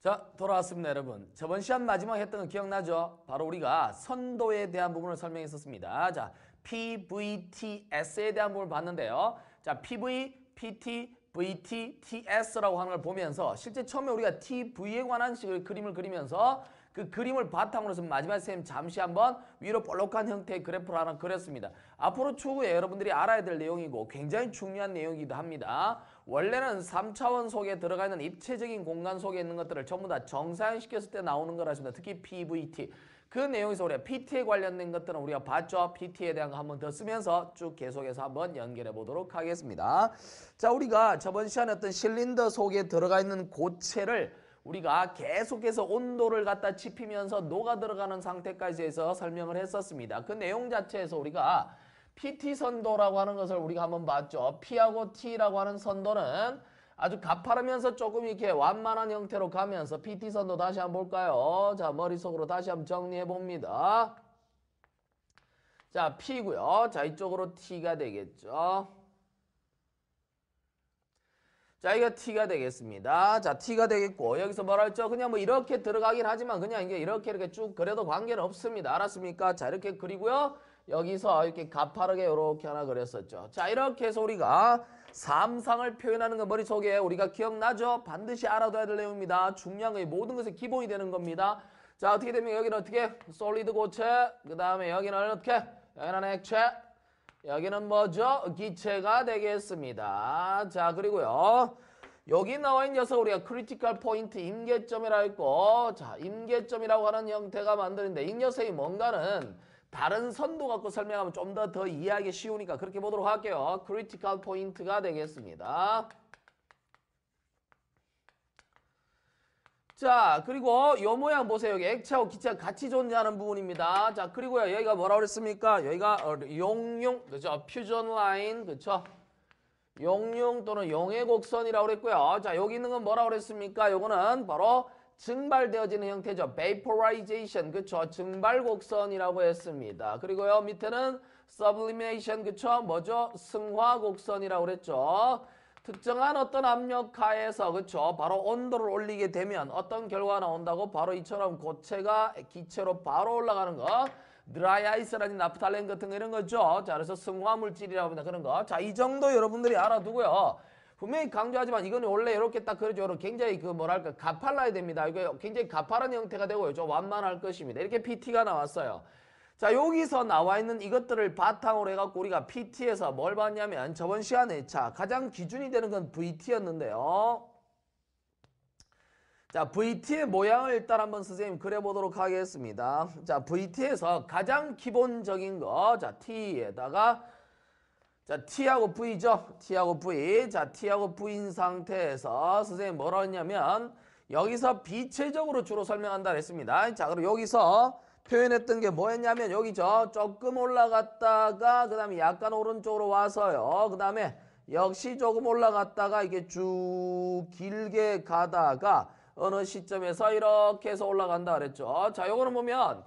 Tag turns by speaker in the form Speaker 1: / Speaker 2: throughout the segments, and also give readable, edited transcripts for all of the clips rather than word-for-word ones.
Speaker 1: 자, 돌아왔습니다, 여러분. 저번 시간 마지막 했던 거 기억나죠? 바로 우리가 선도에 대한 부분을 설명했었습니다. 자, PVTS에 대한 부분을 봤는데요. 자, PV, PT, VT, TS라고 하는 걸 보면서 실제 처음에 우리가 TV에 관한 식의 그림을 그리면서 그 그림을 바탕으로 해서 마지막에 선생님 잠시 한번 위로 볼록한 형태의 그래프를 하나 그렸습니다. 앞으로 추후에 여러분들이 알아야 될 내용이고 굉장히 중요한 내용이기도 합니다. 원래는 3차원 속에 들어가 있는 입체적인 공간 속에 있는 것들을 전부 다 정사형시켰을 때 나오는 거라십니다. 특히 PVT. 그 내용에서 우리가 PT에 관련된 것들은 우리가 봤죠. PT에 대한 거 한번 더 쓰면서 쭉 계속해서 한번 연결해 보도록 하겠습니다. 자, 우리가 저번 시간에 어떤 실린더 속에 들어가 있는 고체를 우리가 계속해서 온도를 갖다 지피면서 녹아 들어가는 상태까지 해서 설명을 했었습니다. 그 내용 자체에서 우리가 PT 선도라고 하는 것을 우리가 한번 봤죠. P하고 T라고 하는 선도는 아주 가파르면서 조금 이렇게 완만한 형태로 가면서 PT 선도 다시 한번 볼까요? 자, 머릿속으로 다시 한번 정리해 봅니다. 자, P고요. 자, 이쪽으로 T가 되겠죠. 자, 이거 T가 되겠습니다. 자, T가 되겠고, 여기서 뭐라 했죠? 그냥 뭐 이렇게 들어가긴 하지만 그냥 이게 이렇게 쭉 그려도 관계는 없습니다. 알았습니까? 자, 이렇게 그리고요. 여기서 이렇게 가파르게 이렇게 하나 그렸었죠. 자, 이렇게 해서 우리가 삼상을 표현하는 거 머릿속에 우리가 기억나죠? 반드시 알아둬야 될 내용입니다. 중요한 거 모든 것의 기본이 되는 겁니다. 자, 어떻게 되면 여기는 어떻게? 솔리드 고체, 그 다음에 여기는 어떻게? 여기는 액체. 여기는 뭐죠? 기체가 되겠습니다. 자, 그리고요. 여기 나와 있는 녀석 우리가 크리티컬 포인트 임계점이라고 했고, 자, 임계점이라고 하는 형태가 만드는데 이 녀석이 뭔가는 다른 선도 갖고 설명하면 좀 더 이해하기 쉬우니까 그렇게 보도록 할게요. 크리티컬 포인트가 되겠습니다. 자, 그리고 요 모양 보세요. 여기 액체하고 기체가 같이 존재하는 부분입니다. 자, 그리고요. 여기가 뭐라고 그랬습니까? 여기가 용융, 그죠? 퓨전 라인, 그쵸? 용융 또는 용해 곡선이라고 그랬고요. 자, 여기 있는 건 뭐라고 그랬습니까? 요거는 바로 증발되어지는 형태죠. vaporization, 그쵸? 증발 곡선이라고 했습니다. 그리고요. 밑에는 sublimation, 그쵸? 뭐죠? 승화 곡선이라고 그랬죠. 특정한 어떤 압력하에서 그쵸 바로 온도를 올리게 되면 어떤 결과가 나온다고? 바로 이처럼 고체가 기체로 바로 올라가는 거. 드라이 아이스라든지 나프탈렌 같은 거 이런 거죠. 자, 그래서 승화물질이라고 합니다. 그런 거. 자, 이 정도 여러분들이 알아두고요. 분명히 강조하지만 이거는 원래 이렇게 딱 그러죠. 굉장히 그 뭐랄까 가팔라야 됩니다. 이거 굉장히 가파른 형태가 되고요. 좀 완만할 것입니다. 이렇게 PT가 나왔어요. 자, 여기서 나와 있는 이것들을 바탕으로 해갖고 우리가 PT에서 뭘 봤냐면 저번 시간에 자, 가장 기준이 되는 건 VT였는데요. 자, VT의 모양을 일단 한번 선생님 그려보도록 하겠습니다. 자, VT에서 가장 기본적인 거, 자, T에다가 자, T하고 V죠? T하고 V. 자, T하고 V인 상태에서 선생님 뭐라 했냐면 여기서 비체적으로 주로 설명한다 그랬습니다. 자, 그럼 여기서 표현했던 게 뭐였냐면 여기죠. 조금 올라갔다가 그 다음에 약간 오른쪽으로 와서요. 그 다음에 역시 조금 올라갔다가 이게 쭉 길게 가다가 어느 시점에서 이렇게 해서 올라간다 그랬죠. 자, 요거는 보면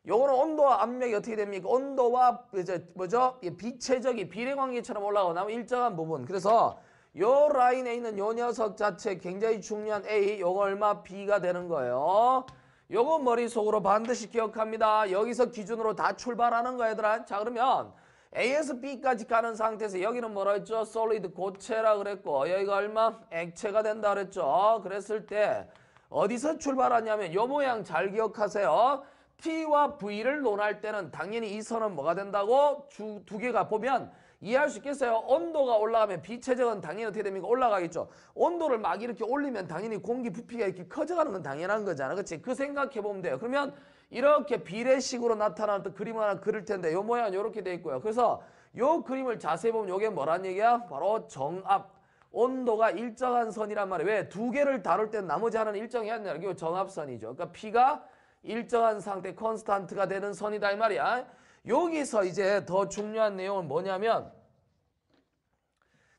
Speaker 1: 요거는 온도와 압력이 어떻게 됩니까? 온도와 이제 뭐죠? 비체적이 비례관계처럼 올라가고 나면 일정한 부분. 그래서 요 라인에 있는 요 녀석 자체 굉장히 중요한 A, 요거 얼마? B가 되는 거예요. 요거 머릿속으로 반드시 기억합니다. 여기서 기준으로 다 출발하는 거야, 얘들아. 자, 그러면 A에서 B까지 가는 상태에서 여기는 뭐라 했죠? solid 고체라 그랬고 여기가 얼마? 액체가 된다 그랬죠. 그랬을 때 어디서 출발하냐면 요 모양 잘 기억하세요. T와 V를 논할 때는 당연히 이 선은 뭐가 된다고? 두 개가 보면 이해할 수 있겠어요? 온도가 올라가면 비체적은 당연히 어떻게 됩니까? 올라가겠죠. 온도를 막 이렇게 올리면 당연히 공기 부피가 이렇게 커져가는 건 당연한 거잖아. 그치? 그 생각해 보면 돼요. 그러면 이렇게 비례식으로 나타나는 또 그림을 하나 그릴 텐데 요 모양은 이렇게 돼 있고요. 그래서 요 그림을 자세히 보면 요게 뭐란 얘기야? 바로 정압. 온도가 일정한 선이란 말이에요. 왜? 두 개를 다룰 때는 나머지 하나는 일정해야 된다. 이게 정압선이죠. 그러니까 P가 일정한 상태 컨스탄트가 되는 선이다 이 말이야. 여기서 이제 더 중요한 내용은 뭐냐면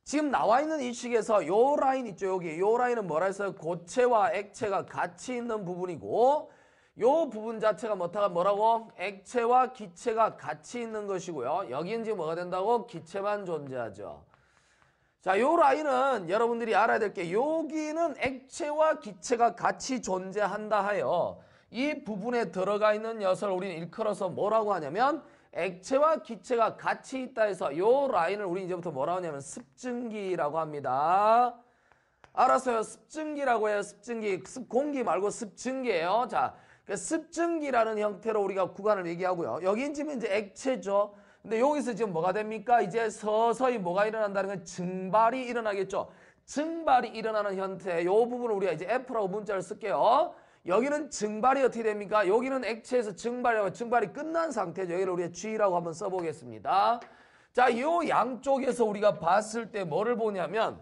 Speaker 1: 지금 나와 있는 이 식에서 요 라인 있죠. 여기 요 라인은 뭐라 했어요? 고체와 액체가 같이 있는 부분이고 요 부분 자체가 뭐라고? 액체와 기체가 같이 있는 것이고요. 여기는 지금 뭐가 된다고? 기체만 존재하죠. 자, 요 라인은 여러분들이 알아야 될 게 여기는 액체와 기체가 같이 존재한다 하여 이 부분에 들어가 있는 녀석을 우리는 일컬어서 뭐라고 하냐면 액체와 기체가 같이 있다 해서 요 라인을 우리 이제부터 뭐라고 하냐면 습증기라고 합니다. 알았어요. 습증기라고 해요. 습증기. 공기 말고 습증기예요. 자, 그 습증기라는 형태로 우리가 구간을 얘기하고요. 여긴 지금 이제 액체죠. 근데 여기서 지금 뭐가 됩니까? 이제 서서히 뭐가 일어난다는 건 증발이 일어나겠죠. 증발이 일어나는 형태. 요 부분을 우리가 이제 F라고 문자를 쓸게요. 여기는 증발이 어떻게 됩니까? 여기는 액체에서 증발이 끝난 상태죠. 여기를 우리가 G라고 한번 써보겠습니다. 자, 요 양쪽에서 우리가 봤을 때 뭐를 보냐면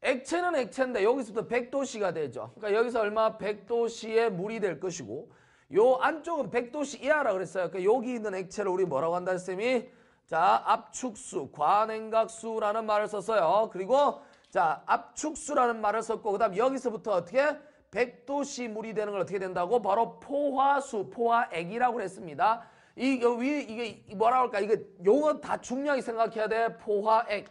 Speaker 1: 액체는 액체인데 여기서부터 100도씨가 되죠. 그러니까 여기서 얼마? 100도씨의 물이 될 것이고 요 안쪽은 100도씨 이하라 그랬어요. 그러니까 여기 있는 액체를 우리 뭐라고 한다 쌤이? 자, 압축수, 과냉각수라는 말을 썼어요. 그리고 자, 압축수라는 말을 썼고 그다음 여기서부터 어떻게? 100도씨 물이 되는 걸 어떻게 된다고? 바로 포화수, 포화액이라고 그랬습니다. 이게 뭐라고 할까? 이거 용어 다 중요하게 생각해야 돼. 포화액.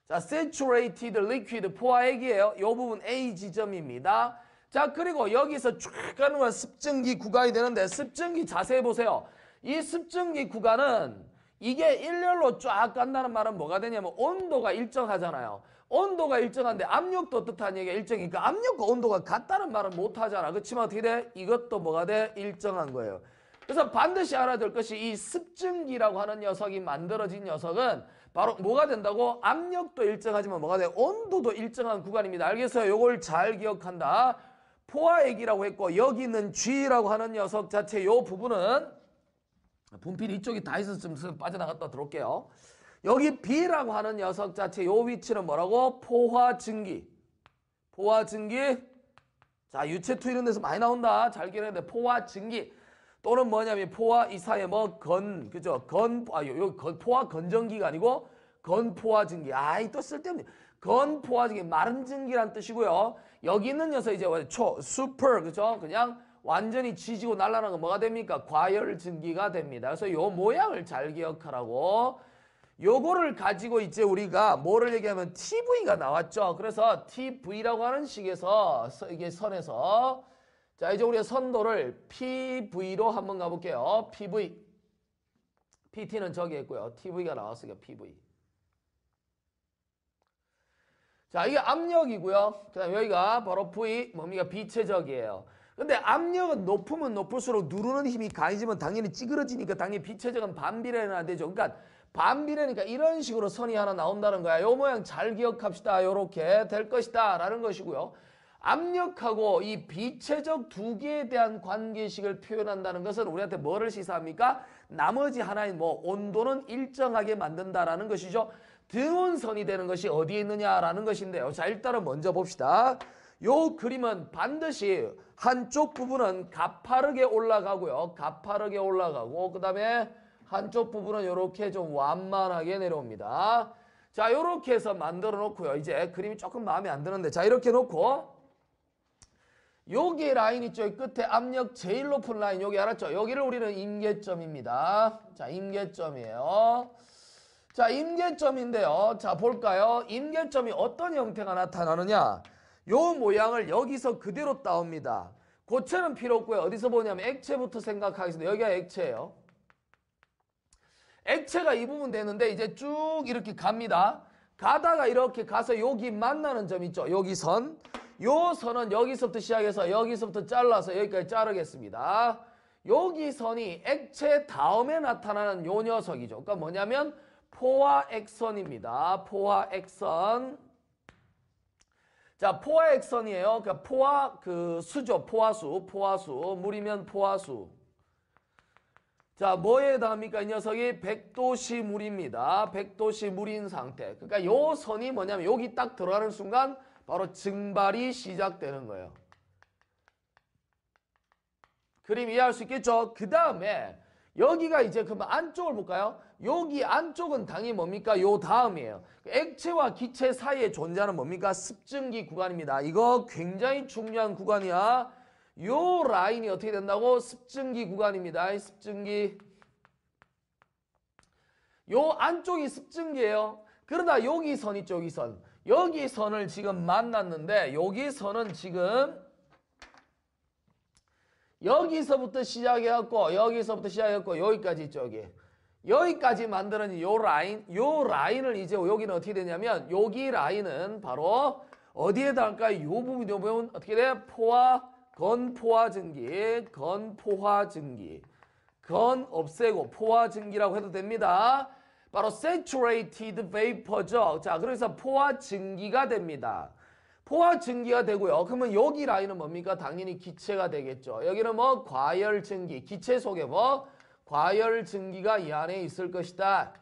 Speaker 1: 자, saturated liquid 포화액이에요. 이 부분 A 지점입니다. 자, 그리고 여기서 쭉 가는 건 습증기 구간이 되는데 습증기 자세히 보세요. 이 습증기 구간은 이게 일렬로 쫙 간다는 말은 뭐가 되냐면 온도가 일정하잖아요. 온도가 일정한데 압력도 어떻다는 얘기가 일정이니까 압력과 온도가 같다는 말은 못하잖아. 그렇지만 어떻게 돼? 이것도 뭐가 돼? 일정한 거예요. 그래서 반드시 알아야 될 것이 이 습증기라고 하는 녀석이 만들어진 녀석은 바로 뭐가 된다고? 압력도 일정하지만 뭐가 돼? 온도도 일정한 구간입니다. 알겠어요? 요걸 잘 기억한다. 포화액이라고 했고 여기 있는 G라고 하는 녀석 자체 요 부분은 분필 이쪽이 다 있었으면 빠져나갔다 들어올게요. 여기 B라고 하는 녀석 자체 요 위치는 뭐라고? 포화증기. 포화증기. 자, 유체투 이런 데서 많이 나온다. 잘 기억해야 돼. 포화증기. 또는 뭐냐면 포화 이 사이에 뭐 그죠? 포화 건전기가 아니고 건포화증기. 아이 또 쓸데없네. 건포화증기 마른 증기란 뜻이고요. 여기 있는 녀석 이제 슈퍼 그죠? 그냥 완전히 지지고 날아가는 건 뭐가 됩니까? 과열증기가 됩니다. 그래서 요 모양을 잘 기억하라고. 요거를 가지고 이제 우리가 뭐를 얘기하면 TV가 나왔죠. 그래서 TV라고 하는 식에서 이게 선에서 자, 이제 우리가 선도를 PV로 한번 가볼게요. PV. PT는 저기 있고요. TV가 나왔으니까 PV. 자, 이게 압력이고요. 그 다음에 여기가 바로 V, 뭡니까? 비체적이에요. 근데 압력은 높으면 높을수록 누르는 힘이 강해지면 당연히 찌그러지니까 당연히 비체적은 반비례는 안 되죠. 그러니까 반비례니까 이런 식으로 선이 하나 나온다는 거야. 요 모양 잘 기억합시다. 요렇게 될 것이다. 라는 것이고요. 압력하고 이 비체적 두 개에 대한 관계식을 표현한다는 것은 우리한테 뭐를 시사합니까? 나머지 하나인 뭐 온도는 일정하게 만든다라는 것이죠. 등온선이 되는 것이 어디에 있느냐라는 것인데요. 자, 일단은 먼저 봅시다. 요 그림은 반드시 한쪽 부분은 가파르게 올라가고요. 가파르게 올라가고 그 다음에 한쪽 부분은 이렇게 좀 완만하게 내려옵니다. 자, 이렇게 해서 만들어 놓고요. 이제 그림이 조금 마음에 안 드는데 자, 이렇게 놓고 여기 라인 있죠. 끝에 압력 제일 높은 라인 여기 알았죠? 여기를 우리는 임계점입니다. 자, 임계점이에요. 자, 임계점인데요. 자, 볼까요? 임계점이 어떤 형태가 나타나느냐? 요 모양을 여기서 그대로 따옵니다. 고체는 필요 없고요. 어디서 보냐면 액체부터 생각하겠습니다. 여기가 액체예요. 액체가 이 부분 되는데 이제 쭉 이렇게 갑니다. 가다가 이렇게 가서 여기 만나는 점 있죠. 여기 선. 요 선은 여기서부터 시작해서 여기서부터 잘라서 여기까지 자르겠습니다. 여기 선이 액체 다음에 나타나는 요 녀석이죠. 그러니까 뭐냐면 포화액선입니다. 포화액선. 자, 포화액선이에요. 그러니까 포화 수죠. 포화수. 물이면 포화수. 자, 뭐에 해당합니까? 이 녀석이 100도씨 물입니다. 100도씨 물인 상태. 그러니까 요 선이 뭐냐면 여기 딱 들어가는 순간 바로 증발이 시작되는 거예요. 그림 이해할 수 있겠죠? 그 다음에 여기가 이제 그러면 안쪽을 볼까요? 여기 안쪽은 당연히 뭡니까? 요 다음이에요. 액체와 기체 사이에 존재하는 뭡니까? 습증기 구간입니다. 이거 굉장히 중요한 구간이야. 요 라인이 어떻게 된다고? 습증기 구간입니다. 습증기. 요 안쪽이 습증기예요. 그러다 여기 선 있죠, 여기 선. 여기 선을 지금 만났는데 여기 선은 지금 여기서부터 시작해갖고 여기까지 있죠, 여기. 여기까지 만드는 요 라인을 이제 여기는 어떻게 되냐면 여기 라인은 바로 어디에다 할까요? 요 부분이 보면 어떻게 돼? 건포화 증기, 건 없애고 포화 증기라고 해도 됩니다. 바로 saturated vapor죠. 자, 그래서 포화 증기가 됩니다. 포화 증기가 되고요. 그러면 여기 라인은 뭡니까? 당연히 기체가 되겠죠. 여기는 뭐 과열 증기, 기체 속에 뭐 과열 증기가 이 안에 있을 것이다.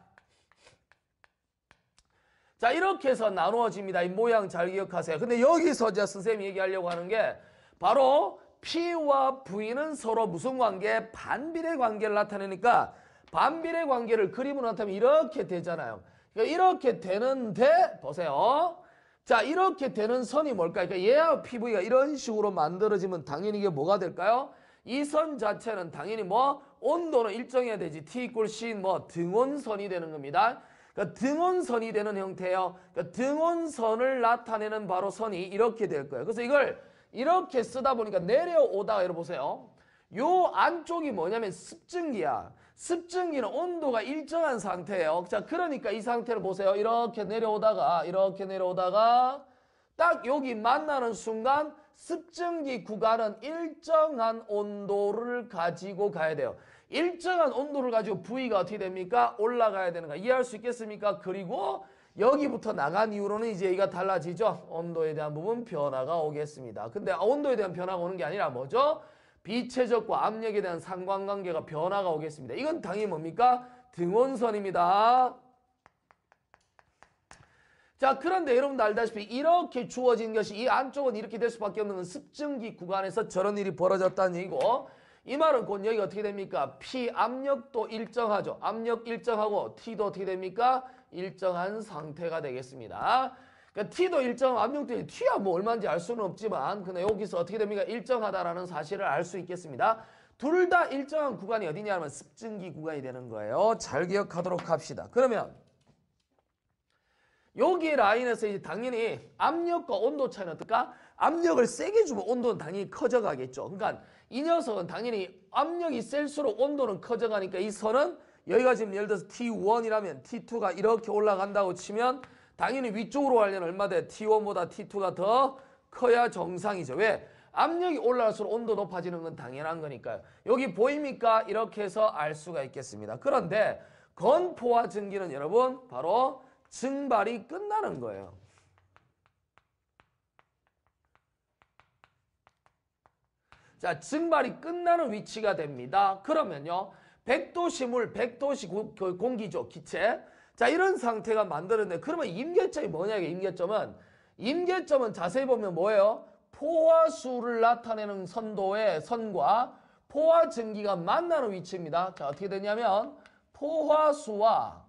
Speaker 1: 자, 이렇게 해서 나누어집니다. 이 모양 잘 기억하세요. 근데 여기서 이제 선생님이 얘기하려고 하는 게 바로 P와 V는 서로 무슨 관계? 반비례 관계를 나타내니까 반비례 관계를 그림으로 나타내면 이렇게 되잖아요. 그러니까 이렇게 되는데 보세요. 자, 이렇게 되는 선이 뭘까요? 그러니까 얘와 PV가 이런 식으로 만들어지면 당연히 이게 뭐가 될까요? 이 선 자체는 당연히 뭐 온도는 일정해야 되지. T = C 뭐 등온선이 되는 겁니다. 그러니까 등온선이 되는 형태예요. 그러니까 등온선을 나타내는 바로 선이 이렇게 될 거예요. 그래서 이걸 이렇게 쓰다 보니까 내려오다가 여러분 보세요. 요 안쪽이 뭐냐면 습증기야. 습증기는 온도가 일정한 상태예요. 자, 그러니까 이 상태를 보세요. 이렇게 내려오다가 딱 여기 만나는 순간 습증기 구간은 일정한 온도를 가지고 가야 돼요. 일정한 온도를 가지고 V가 어떻게 됩니까? 올라가야 되는 거 이해할 수 있겠습니까? 그리고 여기부터 나간 이후로는 이제 이가 달라지죠. 온도에 대한 부분 변화가 오겠습니다. 근데 온도에 대한 변화가 오는 게 아니라 뭐죠? 비체적과 압력에 대한 상관관계가 변화가 오겠습니다. 이건 당연히 뭡니까? 등온선입니다. 자, 그런데 여러분도 알다시피 이렇게 주어진 것이 이 안쪽은 이렇게 될 수밖에 없는 건 습증기 구간에서 저런 일이 벌어졌다는 얘기고 이 말은 곧 여기가 어떻게 됩니까? P 압력도 일정하죠. 압력 일정하고 T도 어떻게 됩니까? 일정한 상태가 되겠습니다. 그러니까 T도 일정하고 압력도 T야 뭐 얼마인지 알 수는 없지만 근데 여기서 어떻게 됩니까? 일정하다라는 사실을 알 수 있겠습니다. 둘 다 일정한 구간이 어디냐면 습증기 구간이 되는 거예요. 잘 기억하도록 합시다. 그러면 여기 라인에서 이제 당연히 압력과 온도 차이는 어떨까? 압력을 세게 주면 온도는 당연히 커져가겠죠. 그러니까 이 녀석은 당연히 압력이 셀수록 온도는 커져가니까 이 선은 여기가 지금 예를 들어서 T1이라면 T2가 이렇게 올라간다고 치면 당연히 위쪽으로 가려면 얼마 돼? T1보다 T2가 더 커야 정상이죠. 왜? 압력이 올라갈수록 온도 높아지는 건 당연한 거니까요. 여기 보입니까? 이렇게 해서 알 수가 있겠습니다. 그런데 건포화 증기는 여러분 바로 증발이 끝나는 거예요. 자, 증발이 끝나는 위치가 됩니다. 그러면요. 100도씨 물, 100도씨 공기죠. 기체. 자, 이런 상태가 만드는데 그러면 임계점이 뭐냐? 임계점은 자세히 보면 뭐예요? 포화수를 나타내는 선도의 선과 포화 증기가 만나는 위치입니다. 자, 어떻게 되냐면 포화수와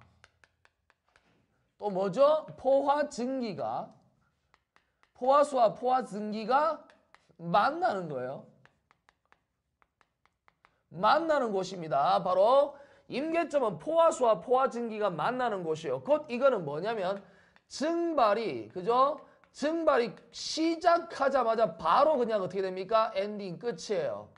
Speaker 1: 또 뭐죠? 포화수와 포화 증기가 만나는 거예요. 만나는 곳입니다. 바로 임계점은 포화수와 포화 증기가 만나는 곳이에요. 곧 이거는 뭐냐면 증발이 그죠? 증발이 시작하자마자 바로 그냥 어떻게 됩니까? 엔딩 끝이에요.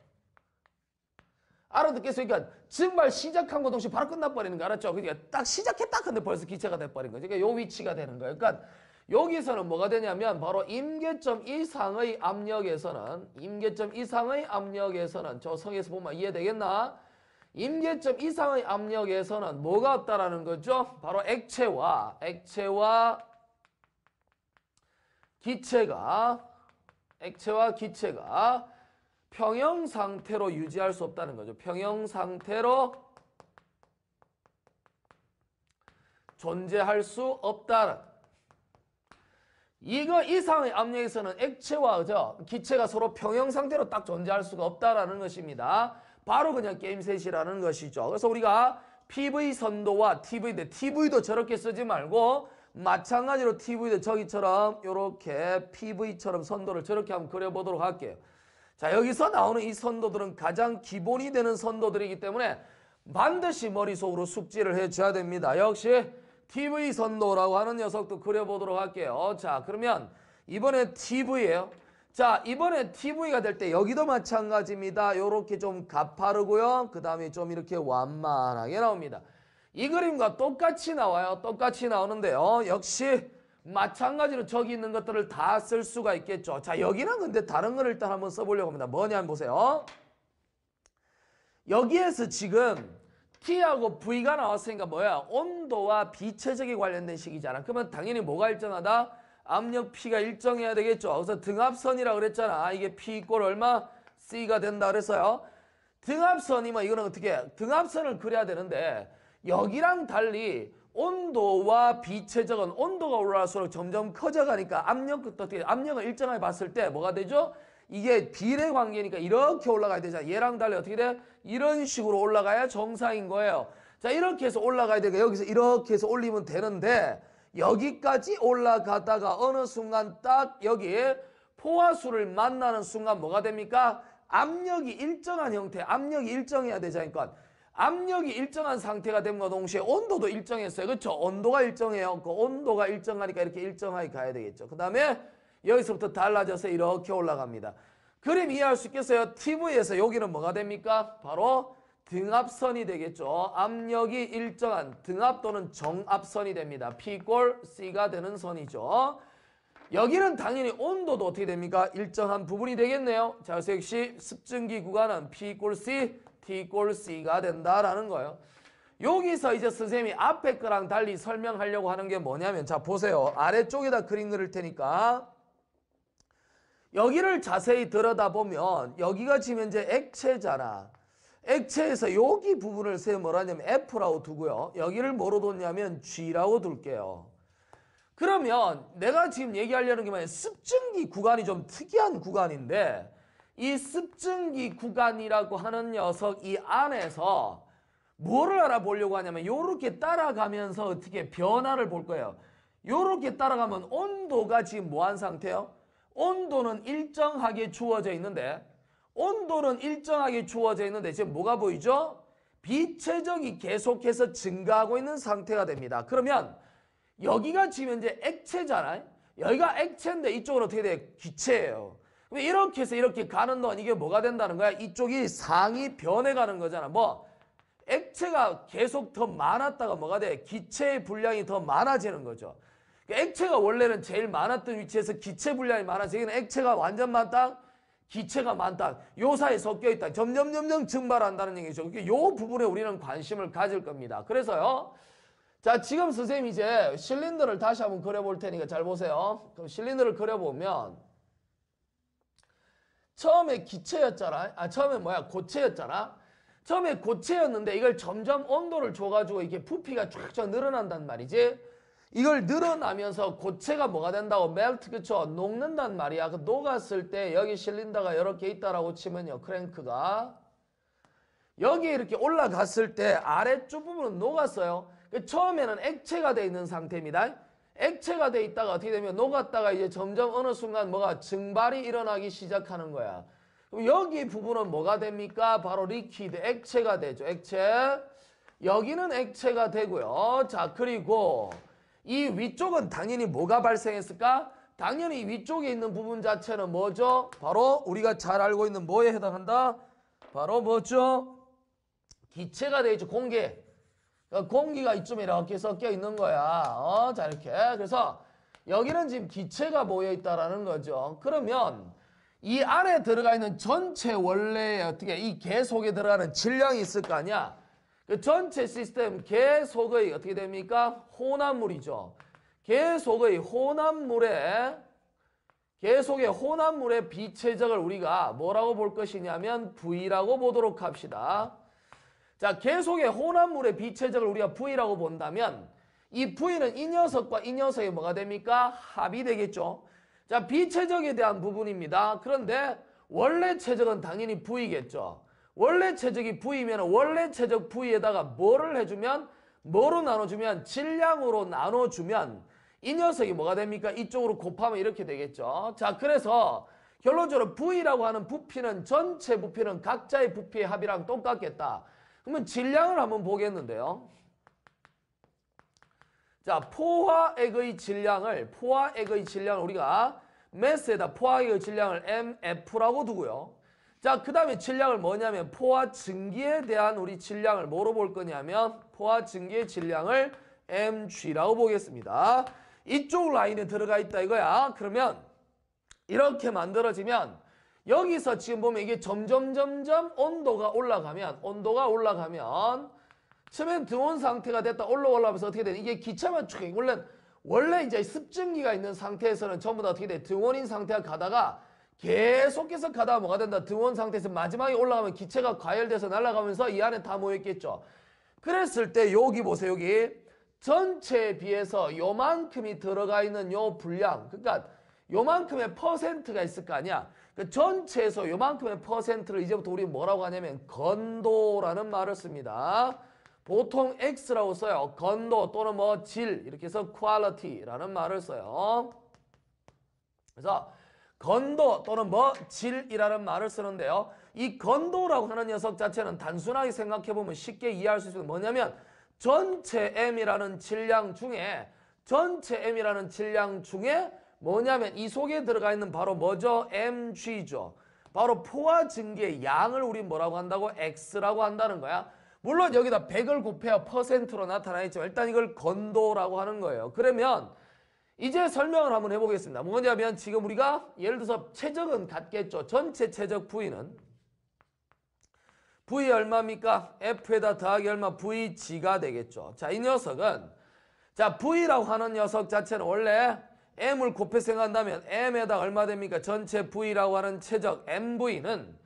Speaker 1: 알아듣겠어요? 그러니까 증발 시작한 것 동시에 바로 끝나버리는 거 알았죠? 그러니까 딱 시작했다 근데 벌써 기체가 돼버린 거죠. 그러니까 요 위치가 되는 거예요. 그러니까 여기서는 뭐가 되냐면 바로 임계점 이상의 압력에서는 저 성에서 보면 이해되겠나? 임계점 이상의 압력에서는 뭐가 없다라는 거죠? 바로 액체와 기체가 평형 상태로 유지할 수 없다는 거죠. 평형 상태로 존재할 수 없다는. 이거 이상의 압력에서는 액체와 기체가 서로 평형 상태로 딱 존재할 수가 없다라는 것입니다. 바로 그냥 게임셋이라는 것이죠. 그래서 우리가 PV 선도와 TV인데 TV도 저렇게 쓰지 말고 마찬가지로 TV도 저기처럼 이렇게 PV처럼 선도를 저렇게 한번 그려보도록 할게요. 자, 여기서 나오는 이 선도들은 가장 기본이 되는 선도들이기 때문에 반드시 머릿속으로 숙지를 해줘야 됩니다. 역시 TV 선도라고 하는 녀석도 그려보도록 할게요. 자, 그러면 이번에 TV예요. 자, 이번에 TV가 될 때 여기도 마찬가지입니다. 요렇게 좀 가파르고요. 그 다음에 좀 이렇게 완만하게 나옵니다. 이 그림과 똑같이 나와요. 똑같이 나오는데요. 역시 마찬가지로 저기 있는 것들을 다 쓸 수가 있겠죠. 자, 여기는 근데 다른 걸 일단 한번 써보려고 합니다. 뭐냐 한번 보세요. 여기에서 지금 T하고 V가 나왔으니까 뭐야? 온도와 비체적이 관련된 식이잖아. 그러면 당연히 뭐가 일정하다? 압력 P가 일정해야 되겠죠. 그래서 등압선이라 그랬잖아. 이게 P 이꼴 얼마? C가 된다 그랬어요. 등압선이면 이거는 어떻게 해? 등압선을 그려야 되는데 여기랑 달리 온도와 비체적은 온도가 올라갈수록 점점 커져가니까 압력도 어떻게 압력을 일정하게 봤을 때 뭐가 되죠? 이게 비례 관계니까 이렇게 올라가야 되잖아. 얘랑 달리 어떻게 돼? 이런 식으로 올라가야 정상인 거예요. 자, 이렇게 해서 올라가야 되니까 여기서 이렇게 해서 올리면 되는데 여기까지 올라가다가 어느 순간 딱 여기에 포화수를 만나는 순간 뭐가 됩니까? 압력이 일정한 형태, 압력이 일정해야 되자니까 압력이 일정한 상태가 됨과 동시에 온도도 일정했어요. 그렇죠? 온도가 일정해요. 그 온도가 일정하니까 이렇게 일정하게 가야 되겠죠. 그 다음에 여기서부터 달라져서 이렇게 올라갑니다. 그림 이해할 수 있겠어요? TV에서 여기는 뭐가 됩니까? 바로 등압선이 되겠죠. 압력이 일정한 등압 또는 정압선이 됩니다. P 꼴 C가 되는 선이죠. 여기는 당연히 온도도 어떻게 됩니까? 일정한 부분이 되겠네요. 자, 그래서 역시 습증기 구간은 P 꼴 C, T 꼴 C가 된다라는 거예요. 여기서 이제 선생님이 앞에 거랑 달리 설명하려고 하는 게 뭐냐면 자, 보세요. 아래쪽에다 그림 그릴 테니까 여기를 자세히 들여다보면 여기가 지금 현재 액체잖아. 액체에서 여기 부분을 선생님 뭐라 하냐면 F라고 두고요. 여기를 뭐로 뒀냐면 G라고 둘게요. 그러면 내가 지금 얘기하려는 게 뭐냐면 습증기 구간이 좀 특이한 구간인데 이 습증기 구간이라고 하는 녀석 이 안에서 뭐를 알아보려고 하냐면 요렇게 따라가면서 어떻게 변화를 볼 거예요. 요렇게 따라가면 온도가 지금 뭐한 상태요? 온도는 일정하게 주어져 있는데 온도는 일정하게 주어져 있는데 지금 뭐가 보이죠? 비체적이 계속해서 증가하고 있는 상태가 됩니다. 그러면 여기가 지금 현재 액체잖아요. 여기가 액체인데 이쪽은 어떻게 돼요? 기체예요. 이렇게 해서 이렇게 가는 동안 이게 뭐가 된다는 거야? 이쪽이 상이 변해가는 거잖아. 뭐 액체가 계속 더 많았다가 뭐가 돼? 기체의 분량이 더 많아지는 거죠. 액체가 원래는 제일 많았던 위치에서 기체 분량이 많아지기는 액체가 완전 많다? 기체가 많다. 요 사이에 섞여 있다. 점점 증발한다는 얘기죠. 요 부분에 우리는 관심을 가질 겁니다. 그래서요. 자, 지금 선생님이 이제 실린더를 다시 한번 그려볼 테니까 잘 보세요. 그럼 실린더를 그려보면 처음에 기체였잖아. 처음에 고체였잖아. 처음에 고체였는데 이걸 점점 온도를 줘가지고 이게 부피가 쫙쫙 늘어난단 말이지. 이걸 늘어나면서 고체가 뭐가 된다고? 멜트, 그쵸? 녹는단 말이야. 그 녹았을 때 여기 실린더가 이렇게 있다라고 치면요. 크랭크가. 여기 이렇게 올라갔을 때 아래쪽 부분은 녹았어요. 처음에는 액체가 돼 있는 상태입니다. 액체가 돼 있다가 어떻게 되면 녹았다가 이제 점점 어느 순간 뭐가 증발이 일어나기 시작하는 거야. 그럼 여기 부분은 뭐가 됩니까? 바로 리퀴드, 액체가 되죠. 액체. 여기는 액체가 되고요. 자, 그리고 이 위쪽은 당연히 뭐가 발생했을까? 당연히 위쪽에 있는 부분 자체는 뭐죠? 바로 우리가 잘 알고 있는 뭐에 해당한다? 바로 뭐죠? 기체가 되어 있죠. 공기. 공기가 이쯤에 이렇게 섞여 있는 거야. 자, 이렇게. 그래서 여기는 지금 기체가 모여 있다라는 거죠. 그러면 이 안에 들어가 있는 전체 원래 어떻게 이 개 속에 들어가는 질량이 있을 거 아니야? 그 전체 시스템 개 속의 어떻게 됩니까? 혼합물이죠. 개 속의 혼합물의 비체적을 우리가 뭐라고 볼 것이냐면 V라고 보도록 합시다. 자, 개 속의 혼합물의 비체적을 우리가 V라고 본다면 이 V는 이 녀석과 이 녀석이 뭐가 됩니까? 합이 되겠죠. 자, 비체적에 대한 부분입니다. 그런데 원래 체적은 당연히 V겠죠. 원래 체적이 V면 원래 체적 V에다가 뭐를 해주면 뭐로 나눠주면 질량으로 나눠주면 이 녀석이 뭐가 됩니까? 이쪽으로 곱하면 이렇게 되겠죠. 자, 그래서 결론적으로 V라고 하는 부피는 전체 부피는 각자의 부피의 합이랑 똑같겠다. 그러면 질량을 한번 보겠는데요. 자, 포화액의 질량을 우리가 매스에다 포화액의 질량을 MF라고 두고요. 자, 그 다음에 질량을 뭐냐면 포화 증기에 대한 우리 질량을 뭐로 볼 거냐면 포화 증기의 질량을 mg라고 보겠습니다. 이쪽 라인에 들어가 있다 이거야. 그러면 이렇게 만들어지면 여기서 지금 보면 이게 점점 온도가 올라가면 처음엔 등온 상태가 됐다 올라가면서 어떻게 되냐. 이게 기차만 쭉 원래 이제 습증기가 있는 상태에서는 전부 다 어떻게 돼? 등온인 상태가 가다가 계속해서 가다가 뭐가 된다? 등온 상태에서 마지막에 올라가면 기체가 과열돼서 날아가면서 이 안에 다 모였겠죠. 그랬을 때 여기 보세요. 여기 전체에 비해서 요만큼이 들어가 있는 요 분량, 그러니까 요만큼의 퍼센트가 있을 거 아니야. 그 전체에서 요만큼의 퍼센트를 이제부터 우리 뭐라고 하냐면 건도라는 말을 씁니다. 보통 X라고 써요. 건도 또는 뭐 질 이렇게 해서 quality라는 말을 써요. 그래서 건도 또는 뭐 질이라는 말을 쓰는데요. 이 건도라고 하는 녀석 자체는 단순하게 생각해보면 쉽게 이해할 수 있는 뭐냐면 전체 M이라는 질량 중에 뭐냐면 이 속에 들어가 있는 바로 뭐죠? mg죠. 바로 포화 증기의 양을 우리 뭐라고 한다고? x라고 한다는 거야. 물론 여기다 100을 곱해야 퍼센트로 나타나 있지만 일단 이걸 건도라고 하는 거예요. 그러면 이제 설명을 한번 해보겠습니다. 뭐냐면 지금 우리가 예를 들어서 최적은 같겠죠. 전체 최적 V는 V 얼마입니까? F에다 더하기 얼마? VG가 되겠죠. 자, 이 녀석은 자 V라고 하는 녀석 자체는 원래 M을 곱해 생각한다면 M에다 얼마 됩니까? 전체 V라고 하는 최적 MV는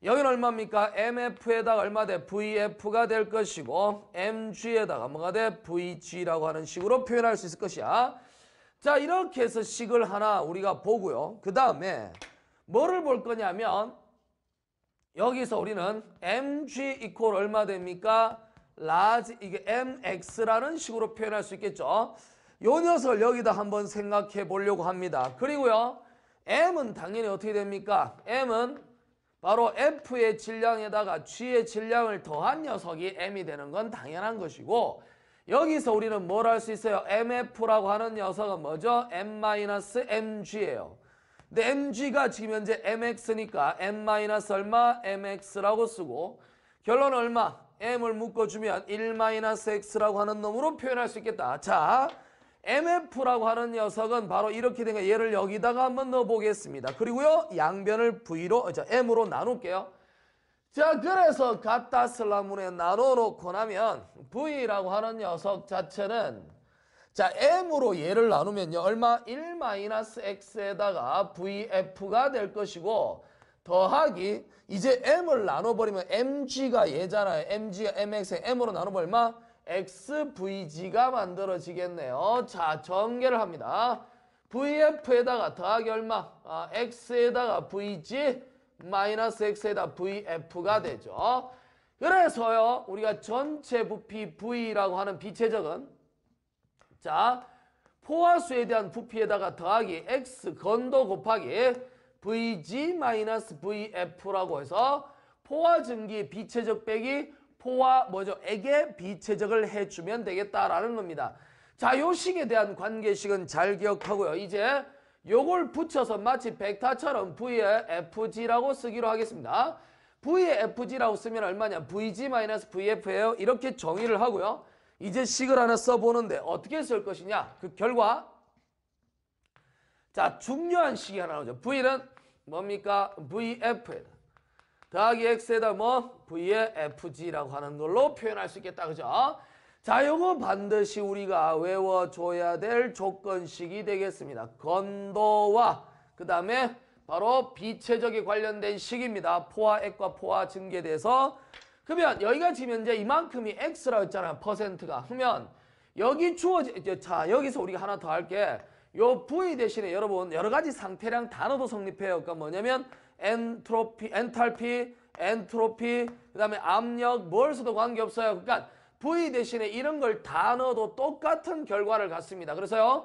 Speaker 1: 여기는 얼마입니까? MF에다가 얼마 돼? VF가 될 것이고 MG에다가 뭐가 돼? VG라고 하는 식으로 표현할 수 있을 것이야. 자, 이렇게 해서 식을 하나 우리가 보고요. 그 다음에 뭐를 볼 거냐면 여기서 우리는 mg 이퀄 얼마 됩니까? large 이게 mx라는 식으로 표현할 수 있겠죠. 요 녀석을 여기다 한번 생각해 보려고 합니다. 그리고요. m은 당연히 어떻게 됩니까? m은 바로 f의 질량에다가 g의 질량을 더한 녀석이 m이 되는 건 당연한 것이고 여기서 우리는 뭘 할 수 있어요? mf라고 하는 녀석은 뭐죠? m-mg예요. 근데 mg가 지금 현재 mx니까 m- 얼마? mx라고 쓰고 결론은 얼마? m을 묶어주면 1-x라고 하는 놈으로 표현할 수 있겠다. 자, mf라고 하는 녀석은 바로 이렇게 된 거 얘를 여기다가 한번 넣어보겠습니다. 그리고요 양변을 v로 m으로 나눌게요. 자, 그래서 갖다 슬라문에 나눠놓고 나면 v라고 하는 녀석 자체는 자 m으로 얘를 나누면요 얼마? 1-x에다가 vf가 될 것이고 더하기 이제 m을 나눠버리면 mg가 얘잖아요. mg가 mx m으로 나눠버리면 얼마? xvg가 만들어지겠네요. 자, 전개를 합니다. vf에다가 더하기 얼마? x에다가 vg 마이너스 x에다 vf가 되죠. 그래서요 우리가 전체 부피 v라고 하는 비체적은 자 포화수에 대한 부피에다가 더하기 x 건도 곱하기 vg 마이너스 vf라고 해서 포화증기 비체적 빼기 포화 뭐죠? 액의 비체적을 해주면 되겠다라는 겁니다. 자, 요 식에 대한 관계식은 잘 기억하고요. 이제 요걸 붙여서 마치 벡터처럼 V의 FG라고 쓰기로 하겠습니다. V의 FG라고 쓰면 얼마냐? VG-VF예요. 이렇게 정의를 하고요. 이제 식을 하나 써보는데 어떻게 쓸 것이냐? 그 결과 자, 중요한 식이 하나 나오죠. V는 뭡니까? VF에다 더하기 X에다 뭐? V의 FG라고 하는 걸로 표현할 수 있겠다. 그죠? 자, 요거 반드시 우리가 외워줘야 될 조건식이 되겠습니다. 건도와 그 다음에 바로 비체적에 관련된 식입니다. 포화액과 포화 증기에 대해서. 그러면 여기가 지금 현재 이만큼이 X라고 했잖아요. 퍼센트가. 그러면 여기 자, 여기서 우리가 하나 더 할게. 요 V 대신에 여러분 여러 가지 상태량 단어도 성립해요. 그러니까 뭐냐면 엔트로피, 엔트로피, 그 다음에 압력, 뭘 써도 관계없어요. 그러니까 V 대신에 이런 걸 다 넣어도 똑같은 결과를 갖습니다. 그래서요.